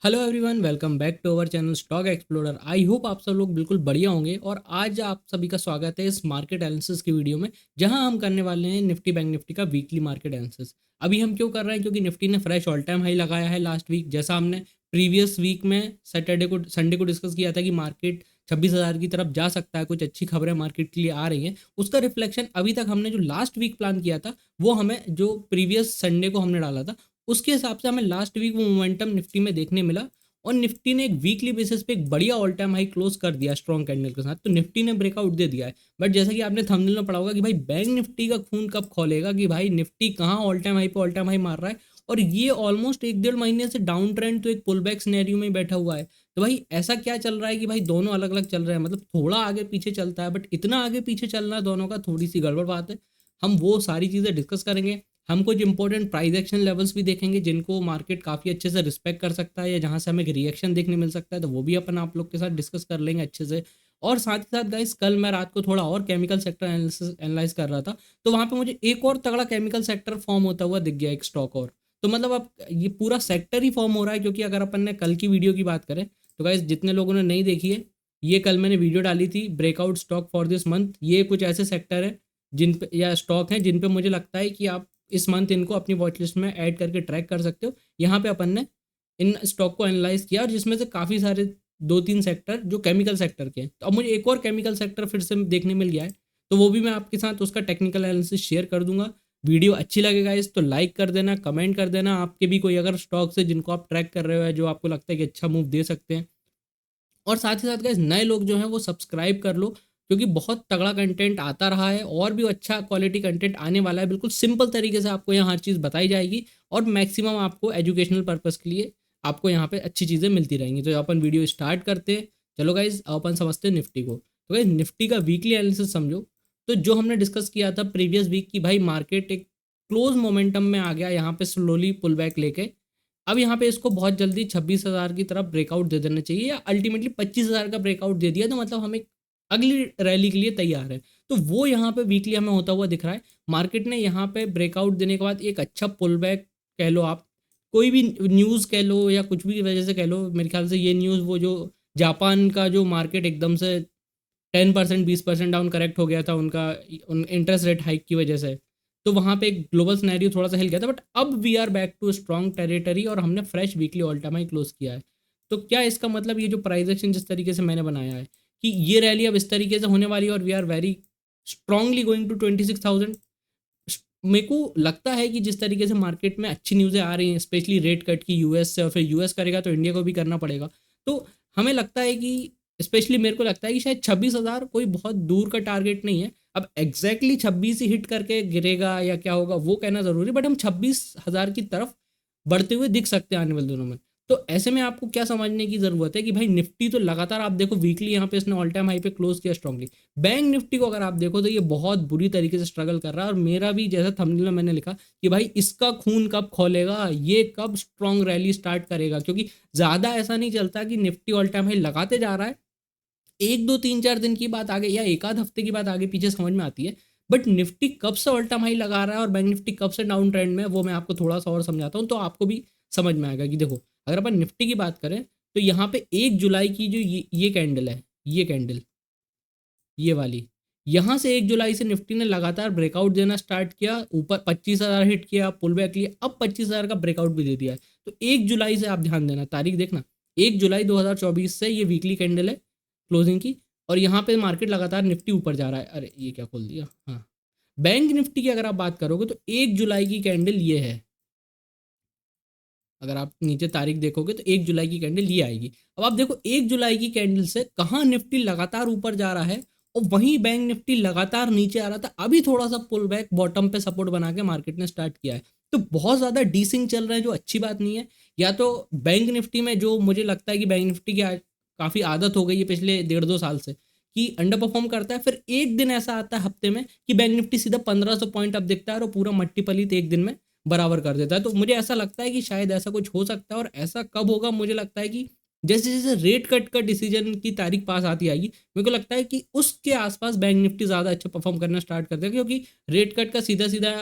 Hello everyone, welcome back to our channel stock explorer. I hope आप सब लोग बिल्कुल बढ़िया होंगे। और आज आप सभी का स्वागत है इस मार्केट एनालिसिस की वीडियो में, जहां हम करने वाले हैं निफ्टी बैंक निफ्टी का वीकली मार्केट एनालिसिस। अभी हम क्यों कर रहे हैं? क्योंकि निफ्टी ने फ्रेश ऑल टाइम हाई लगाया है लास्ट वीक। जैसा हमने प्रीवियस वीक में संडे को डिस्कस किया था कि मार्केट 26,000 की तरफ जा सकता है, कुछ अच्छी खबरें मार्केट के लिए आ रही हैं। उसका रिफ्लेक्शन अभी तक हमने जो लास्ट वीक प्लान किया था, वो हमें जो प्रीवियस संडे को हमने डाला था, उसके हिसाब से हमें लास्ट वीक वो मोमेंटम निफ्टी में देखने मिला। और निफ्टी ने एक वीकली बेसिस पे एक बढ़िया ऑल टाइम हाई क्लोज कर दिया स्ट्रॉन्ग कैंडल के साथ। तो निफ्टी ने ब्रेकआउट दे दिया है। बट जैसा कि आपने थंबनेल में पढ़ा होगा कि भाई बैंक निफ्टी का खून कब खोलेगा, कि भाई निफ्टी कहाँ ऑल टाइम हाई पे ऑल टाइम हाई मार रहा है। और ये ऑलमोस्ट 1 डेढ़ महीने से डाउन ट्रेंड तो एक पुल बैक सिनेरियो में बैठा हुआ है। तो भाई ऐसा क्या चल रहा है कि भाई दोनों अलग अलग चल रहे हैं? मतलब थोड़ा आगे पीछे चलता है, बट इतना आगे पीछे चलना दोनों का थोड़ी सी गड़बड़ बात है। हम वो सारी चीज़ें डिस्कस करेंगे। हम कुछ इंपॉर्टेंट प्राइस एक्शन लेवल्स भी देखेंगे जिनको मार्केट काफ़ी अच्छे से रिस्पेक्ट कर सकता है, या जहां से हमें एक रिएक्शन देखने मिल सकता है, तो वो भी अपन आप लोग के साथ डिस्कस कर लेंगे अच्छे से। और साथ ही साथ गाइस, कल मैं रात को थोड़ा और केमिकल सेक्टर एनालाइज कर रहा था, तो वहां पे मुझे एक और तगड़ा केमिकल सेक्टर फॉर्म होता हुआ दिख गया, एक स्टॉक और। तो मतलब अब ये पूरा सेक्टर ही फॉर्म हो रहा है। क्योंकि अगर अपन ने कल की वीडियो की बात करें, तो गाइस जितने लोगों ने नहीं देखी है, ये कल मैंने वीडियो डाली थी, breakout stock for this month. ये कुछ ऐसे सेक्टर है जिन पे, या स्टॉक हैं जिन पे मुझे लगता है कि आप इस मंथ इनको अपनी वॉच लिस्ट में ऐड करके ट्रैक कर सकते हो। यहाँ पे अपन ने इन स्टॉक को एनालाइज किया, और जिसमें से काफ़ी सारे 2-3 सेक्टर जो केमिकल सेक्टर के हैं। तो अब मुझे एक और केमिकल सेक्टर फिर से देखने मिल गया है, तो वो भी मैं आपके साथ उसका टेक्निकल एनालिसिस शेयर कर दूंगा। वीडियो अच्छी लगेगा इस तो लाइक कर देना, कमेंट कर देना। आपके भी कोई अगर स्टॉक्स है जिनको आप ट्रैक कर रहे हो, या जो आपको लगता है कि अच्छा मूव दे सकते हैं। और साथ ही साथ गाइस, नए लोग जो हैं वो सब्सक्राइब कर लो, क्योंकि बहुत तगड़ा कंटेंट आता रहा है और भी अच्छा क्वालिटी कंटेंट आने वाला है। बिल्कुल सिंपल तरीके से आपको यहाँ हर चीज़ बताई जाएगी, और मैक्सिमम आपको एजुकेशनल पर्पज़ के लिए आपको यहाँ पे अच्छी चीज़ें मिलती रहेंगी। तो अपन वीडियो स्टार्ट करते हैं। चलो गाइज, अपन समझते हैं निफ्टी को। तो गाइज निफ्टी का वीकली एनालिसिस समझो। तो जो हमने डिस्कस किया था प्रीवियस वीक की, भाई मार्केट एक क्लोज मोमेंटम में आ गया, यहाँ पे स्लोली पुल बैक लेके। अब यहाँ पे इसको बहुत जल्दी 26,000 की तरफ ब्रेकआउट दे देना चाहिए, या अल्टीमेटली 25,000 का ब्रेकआउट दे दिया तो मतलब हमें अगली रैली के लिए तैयार है। तो वो यहाँ पे वीकली हमें होता हुआ दिख रहा है। मार्केट ने यहाँ पे ब्रेकआउट देने के बाद एक अच्छा पुल बैक कह लो आप, कोई भी न्यूज़ कह लो या कुछ भी वजह से कह लो। मेरे ख्याल से ये न्यूज़, वो जो जापान का जो मार्केट एकदम से 10% 20% डाउन करेक्ट हो गया था उनका, उन इंटरेस्ट रेट हाइक की वजह से। तो वहाँ पे एक ग्लोबल सिनेरियो थोड़ा सा हिल गया था, बट अब we are back to strong territory, और हमने fresh weekly all time high close किया है। तो क्या इसका मतलब, ये जो प्राइस एक्शन जिस तरीके से मैंने बनाया है कि ये रैली अब इस तरीके से होने वाली है, और we are very strongly going to 26,000। मेरे को लगता है कि जिस तरीके से मार्केट में अच्छी न्यूज़ें आ रही हैं, स्पेशली रेट कट की यूएस से, और फिर यूएस करेगा तो इंडिया को भी करना पड़ेगा। तो हमें लगता है कि, स्पेशली मेरे को लगता है कि शायद 26,000 कोई बहुत दूर का टारगेट नहीं है। अब एग्जैक्टली 26 ही हिट करके गिरेगा या क्या होगा वो कहना ज़रूरी, बट हम 26,000 की तरफ बढ़ते हुए दिख सकते हैं आने वाले दिनों में। तो ऐसे में आपको क्या समझने की ज़रूरत है कि भाई निफ्टी तो लगातार आप देखो वीकली यहाँ पे इसने ऑल टाइम हाई पे क्लोज किया स्ट्रांगली। बैंक निफ्टी को अगर आप देखो तो ये बहुत बुरी तरीके से स्ट्रगल कर रहा है, और मेरा भी जैसा थंबनेल में मैंने लिखा कि भाई इसका खून कब खोलेगा, ये कब स्ट्रॉन्ग रैली स्टार्ट करेगा। क्योंकि ज़्यादा ऐसा नहीं चलता कि निफ्टी ऑल टाइम हाई लगाते जा रहा है, 1 2 3 4 दिन की बात आगे या एक आध हफ्ते की बात आगे पीछे समझ में आती है। बट निफ्टी कब से ऑल टाइम हाई लगा रहा है और बैंक निफ्टी कब से डाउन ट्रेंड में है, वो मैं आपको थोड़ा सा और समझाता हूँ, तो आपको भी समझ में आएगा कि देखो, अगर अपन निफ्टी की बात करें, तो यहाँ पे 1 जुलाई की जो ये कैंडल है, ये कैंडल, ये वाली, यहाँ से 1 जुलाई से निफ्टी ने लगातार ब्रेकआउट देना स्टार्ट किया, ऊपर 25,000 हिट किया, पुल बैक लिया, अब 25,000 का ब्रेकआउट भी दे दिया है। तो 1 जुलाई से आप ध्यान देना, तारीख देखना, 1 जुलाई 2024 से ये वीकली कैंडल है क्लोजिंग की। और यहाँ पे मार्केट लगातार निफ्टी ऊपर जा रहा है। अरे ये क्या खोल दिया, हाँ। बैंक निफ्टी की अगर आप बात करोगे तो 1 जुलाई की कैंडल ये है। अगर आप नीचे तारीख देखोगे तो 1 जुलाई की कैंडल ये आएगी। अब आप देखो 1 जुलाई की कैंडल से कहाँ निफ्टी लगातार ऊपर जा रहा है, और वहीं बैंक निफ्टी लगातार नीचे आ रहा था। अभी थोड़ा सा पुल बैक बॉटम पे सपोर्ट बना के मार्केट ने स्टार्ट किया है। तो बहुत ज़्यादा डीसिंग चल रहा है, जो अच्छी बात नहीं है। या तो बैंक निफ्टी में, जो मुझे लगता है कि बैंक निफ्टी की काफ़ी आदत हो गई है पिछले 1.5 2 साल से, कि अंडर परफॉर्म करता है, फिर एक दिन ऐसा आता है हफ्ते में कि बैंक निफ्टी सीधा 1500 पॉइंट अब दिखता है, और पूरा मट्टी पलीत एक दिन में बराबर कर देता है। तो मुझे ऐसा लगता है कि शायद ऐसा कुछ हो सकता है। और ऐसा कब होगा, मुझे लगता है कि जैसे जैसे रेट कट का डिसीजन की तारीख पास आती आएगी, मेरे को लगता है कि उसके आसपास बैंक निफ्टी ज़्यादा अच्छा परफॉर्म करना स्टार्ट कर देगा। क्योंकि रेट कट का सीधा सीधा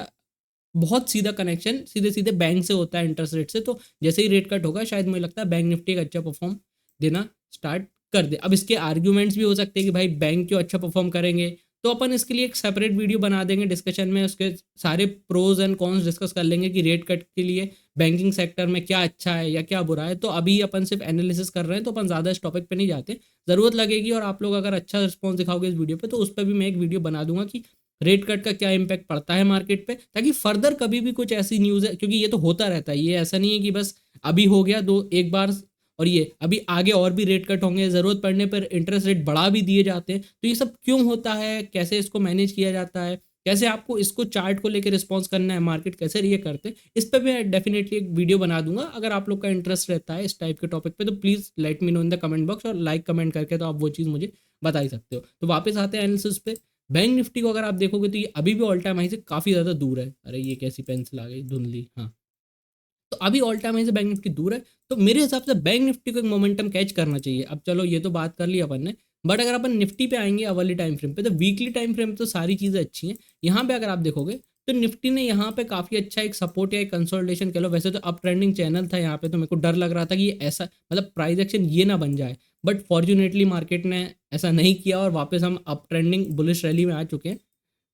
बहुत सीधा कनेक्शन सीधे सीधे बैंक से होता है इंटरेस्ट रेट से। तो जैसे ही रेट कट होगा शायद मुझे लगता है बैंक निफ्टी एक अच्छा परफॉर्म देना स्टार्ट कर दे। अब इसके आर्ग्यूमेंट्स भी हो सकते हैं कि भाई बैंक क्यों अच्छा परफॉर्म करेंगे, तो अपन इसके लिए एक सेपरेट वीडियो बना देंगे डिस्कशन में, उसके सारे प्रोज एंड कॉन्स डिस्कस कर लेंगे कि रेट कट के लिए बैंकिंग सेक्टर में क्या अच्छा है या क्या बुरा है। तो अभी अपन सिर्फ एनालिसिस कर रहे हैं तो अपन ज़्यादा इस टॉपिक पे नहीं जाते। ज़रूरत लगेगी और आप लोग अगर अच्छा रिस्पॉन्स दिखाओगे इस वीडियो पे तो उस पर भी मैं एक वीडियो बना दूंगा कि रेट कट का क्या इम्पैक्ट पड़ता है मार्केट पे, ताकि फर्दर कभी भी कुछ ऐसी न्यूज़ है, क्योंकि ये तो होता रहता है, ये ऐसा नहीं है कि बस अभी हो गया दो एक बार, और ये अभी आगे और भी रेट कट होंगे, ज़रूरत पड़ने पर इंटरेस्ट रेट बढ़ा भी दिए जाते हैं। तो ये सब क्यों होता है, कैसे इसको मैनेज किया जाता है, कैसे आपको इसको चार्ट को लेकर रिस्पॉन्स करना है, मार्केट कैसे रिएक्ट करते हैं, इस पर भी मैं डेफिनेटली एक वीडियो बना दूंगा। अगर आप लोग का इंटरेस्ट रहता है इस टाइप के टॉपिक पे तो please let me know in the comment box, और लाइक कमेंट करके तो आप वो चीज़ मुझे बता ही सकते हो। तो वापस आते हैं एनालिसिस पे। बैंक निफ्टी को अगर आप देखोगे तो ये अभी भी ऑल टाइम हाई से काफ़ी ज़्यादा दूर है। अरे ये कैसी पेंसिल आ गई धुंधली, हाँ। तो अभी ऑल टाइम हाई से बैंक निफ्टी दूर है, तो मेरे हिसाब से बैंक निफ्टी को एक मोमेंटम कैच करना चाहिए। अब चलो ये तो बात कर ली अपन ने, बट अगर अपन निफ्टी पे आएंगे अवर्ली टाइम फ्रेम पे, तो वीकली टाइम फ्रेम तो सारी चीज़ें अच्छी हैं। यहाँ पे अगर आप देखोगे तो निफ्टी ने यहाँ पे काफ़ी अच्छा एक सपोर्ट या एक कंसोलिडेशन कह लो, वैसे तो अप ट्रेंडिंग चैनल था यहाँ पे, तो मेरे को डर लग रहा था कि ये ऐसा मतलब प्राइस एक्शन ये ना बन जाए, बट फॉर्चुनेटली मार्केट ने ऐसा नहीं किया और वापस हम अप ट्रेंडिंग बुलिश रैली में आ चुके हैं।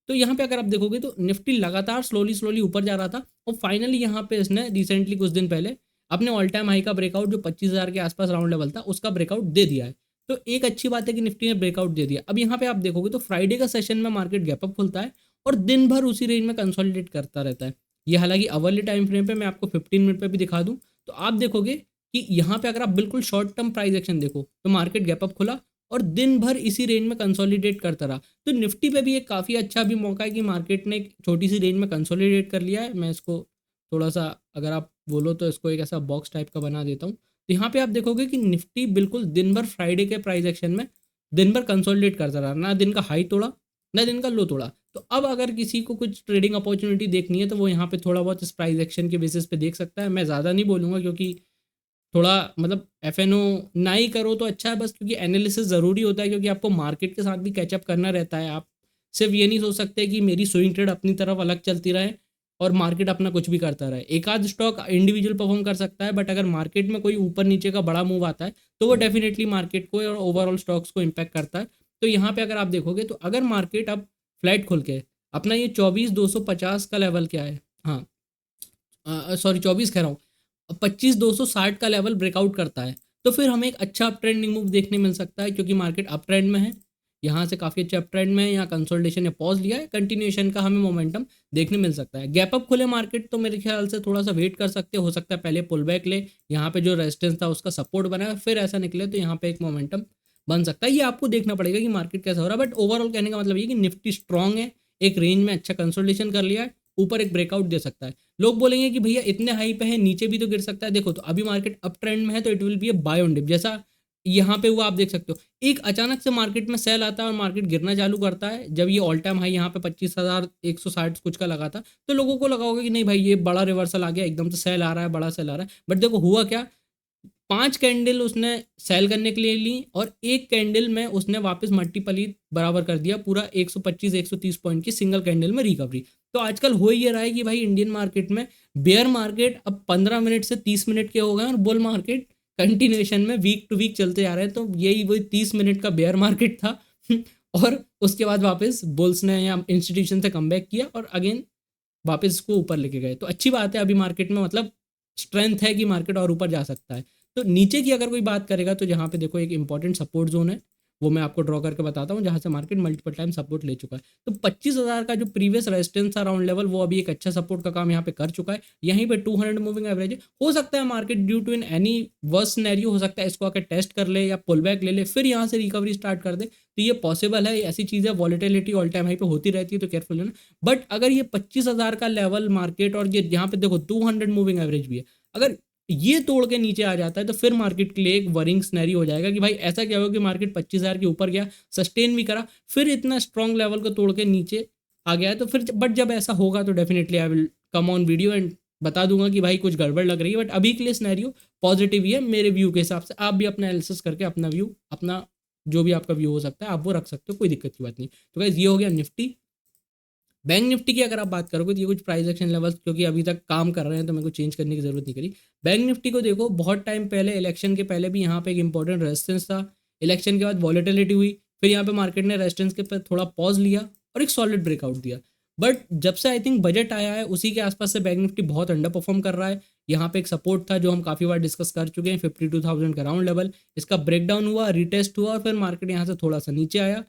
तो यहाँ पे अगर आप देखोगे तो निफ्टी लगातार स्लोली स्लोली ऊपर जा रहा था, और फाइनली यहाँ पे इसने रिसेंटली कुछ दिन पहले अपने ऑल टाइम हाई का ब्रेकआउट जो 25,000 के आसपास राउंड लेवल था उसका ब्रेकआउट दे दिया है। तो एक अच्छी बात है कि निफ्टी ने ब्रेकआउट दे दिया। अब यहाँ पे आप देखोगे तो फ्राइडे का सेशन में मार्केट गैपअप खुलता है और दिन भर उसी रेंज में कंसोलिडेट करता रहता है। ये हालांकि अवर्ली टाइम फ्रेम पे मैं आपको 15 मिनट पे भी दिखा दूं तो आप देखोगे कि यहाँ पे अगर आप बिल्कुल शॉर्ट टर्म प्राइस एक्शन देखो तो मार्केट गैपअप खुला और दिन भर इसी रेंज में कंसोलिडेट करता रहा। तो निफ्टी पे भी एक काफ़ी अच्छा भी मौका है कि मार्केट ने एक छोटी सी रेंज में कंसोलिडेट कर लिया है। मैं इसको थोड़ा सा अगर आप बोलो तो इसको एक ऐसा बॉक्स टाइप का बना देता हूँ। तो यहाँ पे आप देखोगे कि निफ्टी बिल्कुल दिन भर फ्राइडे के प्राइस एक्शन में दिन भर कंसोलिडेट करता रहा, ना दिन का हाई तोड़ा ना दिन का लो तोड़ा। तो अब अगर किसी को कुछ ट्रेडिंग अपॉर्चुनिटी देखनी है तो वो यहाँ पे थोड़ा बहुत इस प्राइस एक्शन के बेसिस पे देख सकता है। मैं ज़्यादा नहीं बोलूँगा क्योंकि थोड़ा मतलब एफएनओ ना ही करो तो अच्छा है बस, क्योंकि एनालिसिस ज़रूरी होता है, क्योंकि आपको मार्केट के साथ भी कैचअप करना रहता है। आप सिर्फ ये नहीं सोच सकते कि मेरी स्विंग ट्रेड अपनी तरफ अलग चलती रहे और मार्केट अपना कुछ भी करता रहे। एक आध स्टॉक इंडिविजुअल परफॉर्म कर सकता है, बट अगर मार्केट में कोई ऊपर नीचे का बड़ा मूव आता है तो वो डेफिनेटली मार्केट को और ओवरऑल स्टॉक्स को इम्पैक्ट करता है। तो यहाँ पे अगर आप देखोगे तो अगर मार्केट अब फ्लैट खुल के अपना ये 24,250 का लेवल क्या है, हाँ सॉरी 24 कह रहा हूँ, 25,260 का लेवल ब्रेकआउट करता है तो फिर हमें एक अच्छा अप ट्रेंडिंग मूव देखने मिल सकता है, क्योंकि मार्केट अप ट्रेंड में है। यहाँ से काफ़ी अच्छे अप ट्रेंड में है, यहाँ कंसोलिडेशन या पॉज लिया है, कंटिन्यूएशन का हमें मोमेंटम देखने मिल सकता है। गैप अप खुले मार्केट तो मेरे ख्याल से थोड़ा सा वेट कर सकते हो सकता है पहले पुल बैक ले, यहाँ पे जो रेजिस्टेंस था उसका सपोर्ट बनाए फिर ऐसा निकले तो यहाँ पे एक मोमेंटम बन सकता है। ये आपको देखना पड़ेगा कि मार्केट कैसा हो रहा है, बट ओवरऑल कहने का मतलब ये कि निफ्टी स्ट्रांग है, एक रेंज में अच्छा कंसोलिडेशन कर लिया है, ऊपर एक ब्रेकआउट दे सकता है। लोग बोलेंगे कि भैया इतने हाई पे है नीचे भी तो गिर सकता है, देखो तो अभी मार्केट अप ट्रेंड में है तो it will be a buy on dip, जैसा यहाँ पे हुआ आप देख सकते हो। एक अचानक से मार्केट में सेल आता है और मार्केट गिरना चालू करता है, जब ये ऑल टाइम हाई यहाँ पे 25,160 कुछ का लगा था तो लोगों को लगा होगा कि नहीं भाई ये बड़ा रिवर्सल आ गया, एकदम से सेल आ रहा है, बड़ा सेल आ रहा है। बट देखो हुआ क्या, 5 कैंडल उसने सेल करने के लिए ली और एक कैंडल में उसने वापस मल्टीपली बराबर कर दिया, पूरा 125-130 पॉइंट की सिंगल कैंडल में रिकवरी। तो आजकल हो ये रहा है कि भाई इंडियन मार्केट में बेयर मार्केट अब 15 मिनट से 30 मिनट के हो गए और बुल मार्केट कंटिन्यूएशन में वीक टू वीक चलते जा रहे हैं। तो यही वही 30 मिनट का बेयर मार्केट था और उसके बाद वापस बुल्स ने या इंस्टीट्यूशन से कम किया और अगेन वापस इसको ऊपर लेके गए। तो अच्छी बात है, अभी मार्केट में मतलब स्ट्रेंथ है कि मार्केट और ऊपर जा सकता है। तो नीचे की अगर कोई बात करेगा तो जहाँ पे देखो एक इंपॉर्टेंट सपोर्ट जोन है, वो मैं आपको ड्रॉ करके बताता हूँ, जहाँ से मार्केट मल्टीपल टाइम सपोर्ट ले चुका है। तो 25,000 का जो प्रीवियस रेजिस्टेंस था राउंड लेवल, वो अभी एक अच्छा सपोर्ट का काम यहाँ पे कर चुका है। यहीं पे 200 मूविंग एवरेज है। हो सकता है market due to in any worse scenario हो सकता है इसको आकर टेस्ट कर ले या पुल बैक ले ले फिर यहाँ से रिकवरी स्टार्ट कर दे, तो ये पॉसिबल है। ऐसी चीज़ है, वॉलेटिलिटी ऑल टाइम हाई पे होती रहती है तो केयरफुल है ना। बट अगर ये 25,000 का लेवल मार्केट और ये यहाँ पे देखो 200 मूविंग एवरेज भी है, अगर ये तोड़ के नीचे आ जाता है तो फिर मार्केट के लिए एक वरिंग सिनेरियो हो जाएगा कि भाई ऐसा क्या होगा कि मार्केट 25,000 के ऊपर गया, सस्टेन भी करा, फिर इतना स्ट्रॉन्ग लेवल को तोड़ के नीचे आ गया है। तो फिर बट जब ऐसा होगा तो definitely I will come on video and बता दूंगा कि भाई कुछ गड़बड़ लग रही है। बट अभी के लिए सिनेरियो पॉजिटिव ही है मेरे व्यू के हिसाब से। आप भी अपना एनालिसिस करके अपना व्यू, अपना जो भी आपका व्यू हो सकता है आप वो रख सकते हो, कोई दिक्कत की बात नहीं। तो गाइस ये हो गया निफ्टी। बैंक निफ्टी की अगर आप बात करोगे तो ये कुछ प्राइस एक्शन लेवल्स क्योंकि अभी तक काम कर रहे हैं तो मेरे को चेंज करने की जरूरत नहीं करी। बैंक निफ्टी को देखो, बहुत टाइम पहले इलेक्शन के पहले भी यहाँ पे एक इंपॉर्टेंट रेजिस्टेंस था। इलेक्शन के बाद वॉलेटिलिटी हुई, फिर यहाँ पे मार्केट ने रेजिस्टेंस के पर थोड़ा पॉज लिया और एक सॉलिड ब्रेकआउट दिया। बट जब से आई थिंक बजट आया है उसी के आसपास से बैंक निफ्टी बहुत अंडर परफॉर्म कर रहा है। यहाँ पे एक सपोर्ट था जो हम काफ़ी बार डिस्कस कर चुके हैं, 52,000 का राउंड लेवल। इसका ब्रेकडाउन हुआ, रिटेस्ट हुआ और फिर मार्केट यहाँ से थोड़ा सा नीचे आया,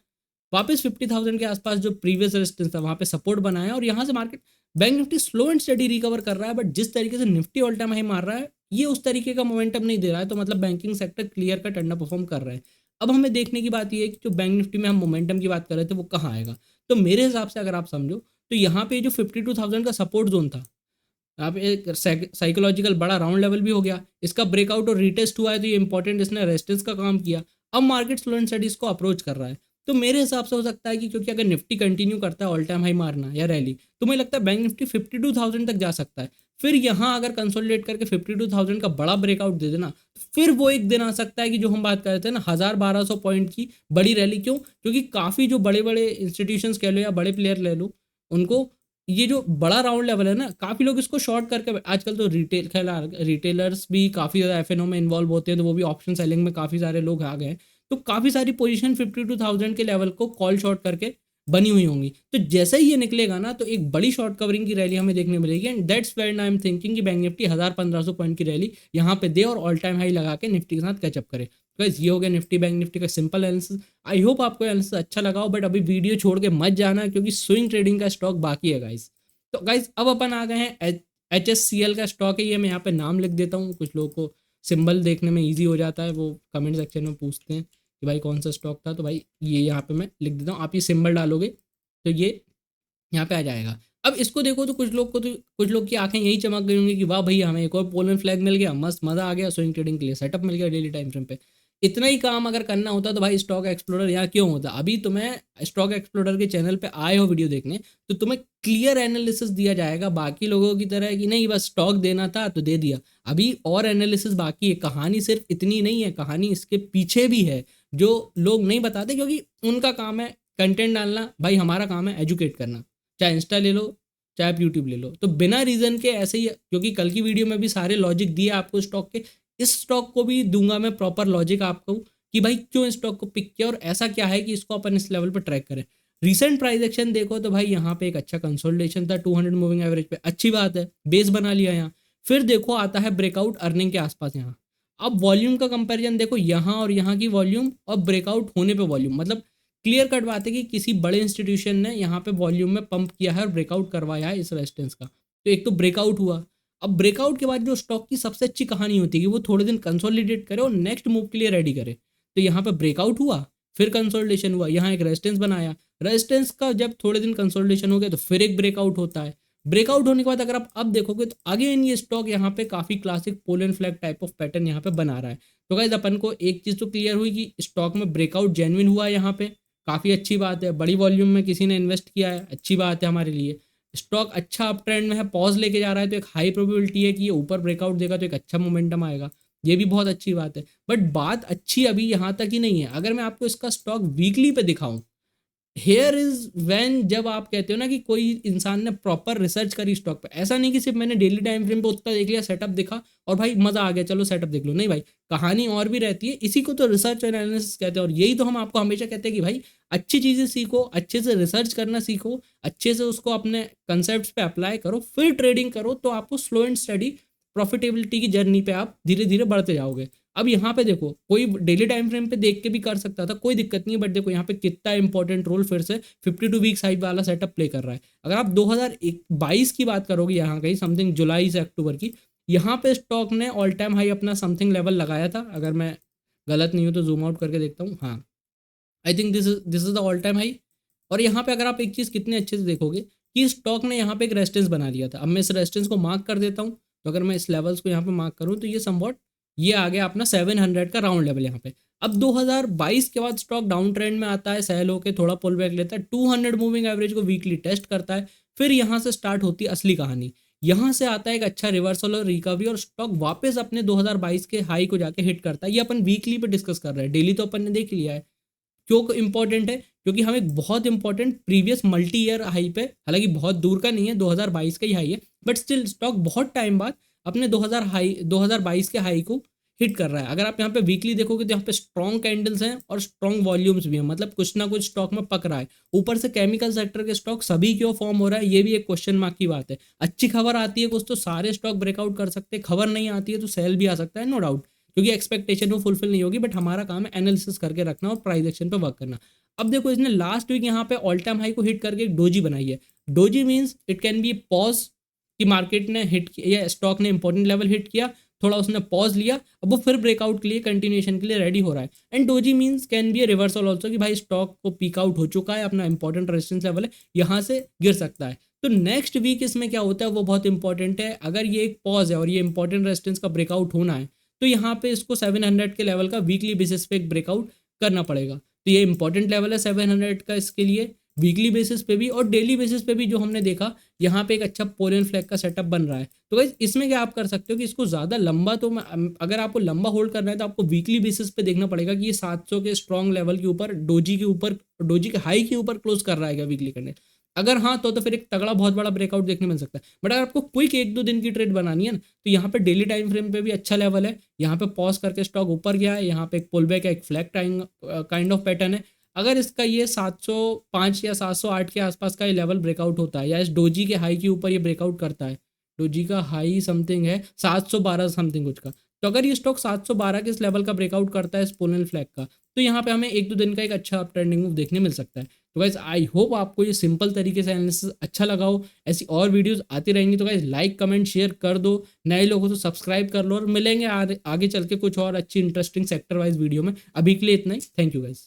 वापस 50,000 के आसपास जो प्रीवियस रेजिस्टेंस था वहाँ पे सपोर्ट बनाया और यहाँ से market bank Nifty slow and study recover कर रहा है। बट जिस तरीके से निफ्टी ऑल टाइम हाई मार रहा है ये उस तरीके का मोमेंटम नहीं दे रहा है, तो मतलब banking sector clear cut under perform कर रहा है। अब हमें देखने की बात यह है कि जो बैंक निफ्टी में हम मोमेंटम की बात कर रहे थे वो कहाँ आएगा। तो मेरे हिसाब से अगर आप समझो तो यहाँ पे जो 52,000 का सपोर्ट जोन था, यहाँ पे एक साइकोलॉजिकल बड़ा राउंड लेवल भी हो गया, इसका ब्रेकआउट और रीटेस्ट हुआ है तो ये इंपॉर्टेंट इसने रेजिस्टेंस का काम किया। अब मार्केट स्लो एंड स्टडी इसको अप्रोच कर रहा है। तो मेरे हिसाब से हो सकता है कि क्योंकि अगर निफ्टी कंटिन्यू करता है ऑल टाइम हाई मारना या रैली, तो मुझे लगता है बैंक निफ्टी 52,000 तक जा सकता है। फिर यहाँ अगर कंसोलिडेट करके 52,000 का बड़ा ब्रेकआउट दे देना, फिर वो एक दिन आ सकता है कि जो हम बात कर रहे थे ना 1,000-1,200 पॉइंट की बड़ी रैली। क्यों? क्योंकि काफ़ी जो बड़े बड़े इंस्टीट्यूशंस कह लो या बड़े प्लेयर ले लो, उनको ये जो बड़ा राउंड लेवल है ना, काफ़ी लोग इसको शॉर्ट करके आजकल तो रिटेलर्स भी काफ़ी ज़्यादा एफएनओ में इन्वॉल्व होते हैं, तो वो भी ऑप्शन सेलिंग में काफ़ी सारे लोग आ गए हैं। तो काफ़ी सारी पोजीशन 52,000 के लेवल को कॉल शॉर्ट करके बनी हुई होंगी। तो जैसे ही ये निकलेगा ना तो एक बड़ी शॉर्ट कवरिंग की रैली हमें देखने मिलेगी and that's when I am thinking कि बैंक निफ्टी 1,000-1,500 पॉइंट की रैली यहाँ पे दे और ऑल टाइम हाई लगा के निफ्टी के साथ कैचअप करे। गाइस ये हो गया निफ्टी बैंक निफ्टी का सिंपल एनालिसिस। आई होप आपको एनालिसिस अच्छा लगा हो, बट अभी वीडियो छोड़ के मत जाना क्योंकि स्विंग ट्रेडिंग का स्टॉक बाकी है गाइस। तो गाइज अब अपन आ गए हैं HSCL का स्टॉक है ये, मैं यहाँ पे नाम लिख देता हूँ, कुछ लोगों को सिंबल देखने में इजी हो जाता है, वो कमेंट सेक्शन में पूछते हैं कि भाई कौन सा स्टॉक था, तो भाई ये यहाँ पे मैं लिख देता हूँ, आप ये सिंबल डालोगे तो ये यहाँ पे आ जाएगा। अब इसको देखो तो कुछ लोग की आंखें यही चमक गई होंगी कि वाह भाई हमें एक और पोलन फ्लैग मिल गया, मस्त मज़ा आ गया, स्विंग ट्रेडिंग के लिए सेटअप मिल गया डेली टाइम फ्रेम पे। इतना ही काम अगर करना होता तो भाई स्टॉक एक्सप्लोरर यहाँ क्यों होता। अभी तुम्हें स्टॉक एक्सप्लोरर के चैनल पे आए हो वीडियो देखने तो तुम्हें क्लियर एनालिसिस दिया जाएगा, बाकी लोगों की तरह कि नहीं बस स्टॉक देना था तो दे दिया। अभी और एनालिसिस बाकी है, कहानी सिर्फ इतनी नहीं है, कहानी इसके पीछे भी है जो लोग नहीं बताते क्योंकि उनका काम है कंटेंट डालना, भाई हमारा काम है एजुकेट करना। चाहे इंस्टा ले लो चाहे आप यूट्यूब ले लो, तो बिना रीज़न के ऐसे ही, क्योंकि कल की वीडियो में भी सारे लॉजिक दिए आपको स्टॉक के, इस स्टॉक को भी दूंगा मैं प्रॉपर लॉजिक आपको कि भाई क्यों इस स्टॉक को पिक किया और ऐसा क्या है कि इसको अपन इस लेवल पर ट्रैक करें। रीसेंट प्राइस एक्शन देखो तो भाई यहाँ पे एक अच्छा कंसोलिडेशन था 200 मूविंग एवरेज पे, अच्छी बात है, बेस बना लिया यहाँ। फिर देखो आता है ब्रेकआउट अर्निंग के आसपास यहाँ। अब वॉल्यूम का कंपैरिजन देखो, यहाँ और यहाँ की वॉल्यूम और ब्रेकआउट होने पे वॉल्यूम, मतलब क्लियर कट बात है कि किसी बड़े इंस्टीट्यूशन ने यहाँ पे वॉल्यूम में पंप किया है और ब्रेकआउट करवाया है इस रेजिस्टेंस का। तो एक तो ब्रेकआउट हुआ। अब ब्रेकआउट के बाद जो स्टॉक की सबसे अच्छी कहानी होती है कि वो थोड़े दिन कंसोलिडेट करे और नेक्स्ट मूव के लिए रेडी करे। तो यहाँ पे ब्रेकआउट हुआ, फिर कंसोलिडेशन हुआ, यहाँ एक रेजिस्टेंस बनाया, रेजिस्टेंस का जब थोड़े दिन कंसोलिडेशन हो गया तो फिर एक ब्रेकआउट होता है। ब्रेकआउट होने के बाद अगर आप अब देखोगे तो अगेन ये स्टॉक यहाँ पे काफ़ी classic pole and flag type of pattern यहाँ पे बना रहा है। तो गाइस अपन को एक चीज़ तो क्लियर हुई कि स्टॉक में ब्रेकआउट जेन्युइन हुआ है, यहाँ पे काफ़ी अच्छी बात है, बड़ी वॉल्यूम में किसी ने इन्वेस्ट किया है, अच्छी बात है हमारे लिए। स्टॉक अच्छा अप ट्रेंड में है, पॉज लेके जा रहा है तो एक हाई प्रोबेबिलिटी है कि ये ऊपर ब्रेकआउट देगा तो एक अच्छा मोमेंटम आएगा, ये भी बहुत अच्छी बात है। बट बात अच्छी अभी यहाँ तक ही नहीं है, अगर मैं आपको इसका स्टॉक वीकली पे दिखाऊं, हेयर इज व्हेन जब आप कहते हो ना कि कोई इंसान ने प्रॉपर रिसर्च करी स्टॉक पे, ऐसा नहीं कि सिर्फ मैंने डेली टाइम फ्रेम पे उतना देख लिया, सेटअप देखा और भाई मजा आ गया चलो सेटअप देख लो, नहीं भाई कहानी और भी रहती है, इसी को तो रिसर्च एनालिसिस कहते हैं। और यही तो हम आपको हमेशा कहते हैं कि भाई अच्छी चीज़ें सीखो, अच्छे से रिसर्च करना सीखो, अच्छे से उसको अपने कंसेप्ट पे अप्लाई करो, फिर ट्रेडिंग करो, तो आपको स्लो एंड स्टडी प्रॉफिटेबिलिटी की जर्नी पे आप धीरे धीरे बढ़ते जाओगे। अब यहाँ पे देखो कोई डेली टाइम फ्रेम पे देख के भी कर सकता था, कोई दिक्कत नहीं है, बट देखो यहाँ पे कितना इंपॉर्टेंट रोल फिर से 52 वीक साइड वाला सेटअप प्ले कर रहा है। अगर आप 2022 की बात करोगे यहाँ कहीं समथिंग जुलाई से अक्टूबर की, यहाँ पे स्टॉक ने ऑल टाइम हाई अपना समथिंग लेवल लगाया था, अगर मैं गलत नहीं हूँ तो जूम आउट करके देखता हूँ, हाँ I think this is the all time high. और यहाँ पे अगर आप एक चीज़ कितने अच्छे से देखोगे कि स्टॉक ने यहाँ पे एक रेजिस्टेंस बना लिया था। अब मैं इस रेजिस्टेंस को मार्क कर देता हूँ, तो अगर मैं इस लेवल्स को यहाँ पे मार्क करूँ तो ये समवॉट ये आ गया अपना 700 का राउंड लेवल यहाँ पे। अब 2022 के बाद स्टॉक डाउन ट्रेंड में आता है, सेल होकर थोड़ा पुल बैक लेता है, 200 मूविंग एवरेज को वीकली टेस्ट करता है, फिर यहाँ से स्टार्ट होती है असली कहानी। यहाँ से आता है एक अच्छा रिवर्सल और रिकवरी और स्टॉक वापस अपने 2022 के हाई को जाके हिट करता है। ये अपन वीकली पे डिस्कस कर रहे हैं, डेली तो अपन ने देख लिया है। क्यों इंपॉर्टेंट है? क्योंकि हम एक बहुत important previous multi year high पे, हालांकि बहुत दूर का नहीं है, 2022 का ही हाई है, बट स्टिल स्टॉक बहुत टाइम बाद अपने 2022 के हाई को हिट कर रहा है। अगर आप यहाँ पे वीकली देखोगे तो यहाँ पे स्ट्रॉन्ग कैंडल्स हैं और स्ट्रॉन्ग वॉल्यूम्स भी हैं, मतलब कुछ ना कुछ स्टॉक में पक रहा है। ऊपर से केमिकल सेक्टर के स्टॉक सभी क्यों फॉर्म हो रहा है, ये भी एक क्वेश्चन मार्क की बात है। अच्छी खबर आती है कुछ तो सारे स्टॉक ब्रेकआउट कर सकते हैं, खबर नहीं आती है तो सेल भी आ सकता है, नो डाउट, क्योंकि एक्सपेक्टेशन वो फुलफिल नहीं होगी। बट हमारा काम है एनालिसिस करके रखना और प्राइस एक्शन पे वर्क करना। अब देखो, इसने लास्ट वीक यहाँ पे ऑल टाइम हाई को हिट करके एक डोजी बनाई है। Doji means it can be pause, कि मार्केट ने हिट किया या स्टॉक ने इंपॉर्टेंट लेवल हिट किया, थोड़ा उसने पॉज लिया, अब वो फिर ब्रेकआउट के लिए, कंटिन्यूएशन के लिए रेडी हो रहा है। And doji means can be A reversal also, कि भाई स्टॉक को पीक आउट हो चुका है, अपना इंपॉर्टेंट रेजिस्टेंस लेवल है, यहाँ से गिर सकता है। तो नेक्स्ट वीक इसमें क्या होता है वो बहुत इंपॉर्टेंट है। अगर ये एक पॉज है और ये इंपॉर्टेंट रेजिस्टेंस का ब्रेकआउट होना है, तो यहाँ पे इसको 700 के लेवल का वीकली बेसिस पे एक ब्रेकआउट करना पड़ेगा। तो ये इंपॉर्टेंट लेवल है 700 का इसके लिए, वीकली बेसिस पे भी और डेली बेसिस पे भी। जो हमने देखा यहाँ पे एक अच्छा पोलियन फ्लैग का सेटअप बन रहा है। तो गाइस इसमें क्या आप कर सकते हो कि इसको ज़्यादा लंबा, तो अगर आपको लंबा होल्ड करना है तो आपको वीकली बेसिस पे देखना पड़ेगा कि ये 700 के स्ट्रॉन्ग लेवल के ऊपर, डोजी के हाई के ऊपर क्लोज कर रहा है क्या वीकली कैंडल। अगर हाँ तो फिर एक तगड़ा बहुत बड़ा ब्रेकआउट देखने मिल सकता है। बट अगर आपको क्विक 1-2 दिन की ट्रेड बनानी है ना, तो यहाँ पे डेली टाइम फ्रेम पे भी अच्छा लेवल है। यहाँ पे पॉज करके स्टॉक ऊपर गया है, यहाँ पे एक पुल बैक है, एक flag time kind of pattern है। अगर इसका ये 705 या 708 के आसपास का ये लेवल ब्रेकआउट होता है, या इस डोजी के हाई के ऊपर ये ब्रेकआउट करता है, डोजी का हाई समथिंग है 712 समथिंग कुछ का, तो अगर ये स्टॉक 712 के इस लेवल का ब्रेकआउट करता है इस पोलर फ्लैग का, तो यहाँ पे हमें 1-2 दिन का एक अच्छा अप ट्रेंडिंग मूव देखने मिल सकता है। तो गाइज आई होप आपको ये सिंपल तरीके से एनालिसिस अच्छा लगा हो। ऐसी और वीडियोस आती रहेंगी, तो गाइज लाइक कमेंट शेयर कर दो, नए लोग हो तो सब्सक्राइब कर लो, और मिलेंगे आगे चल के कुछ और अच्छी इंटरेस्टिंग सेक्टर वाइज वीडियो में। अभी के लिए इतना ही, थैंक यू गाइज।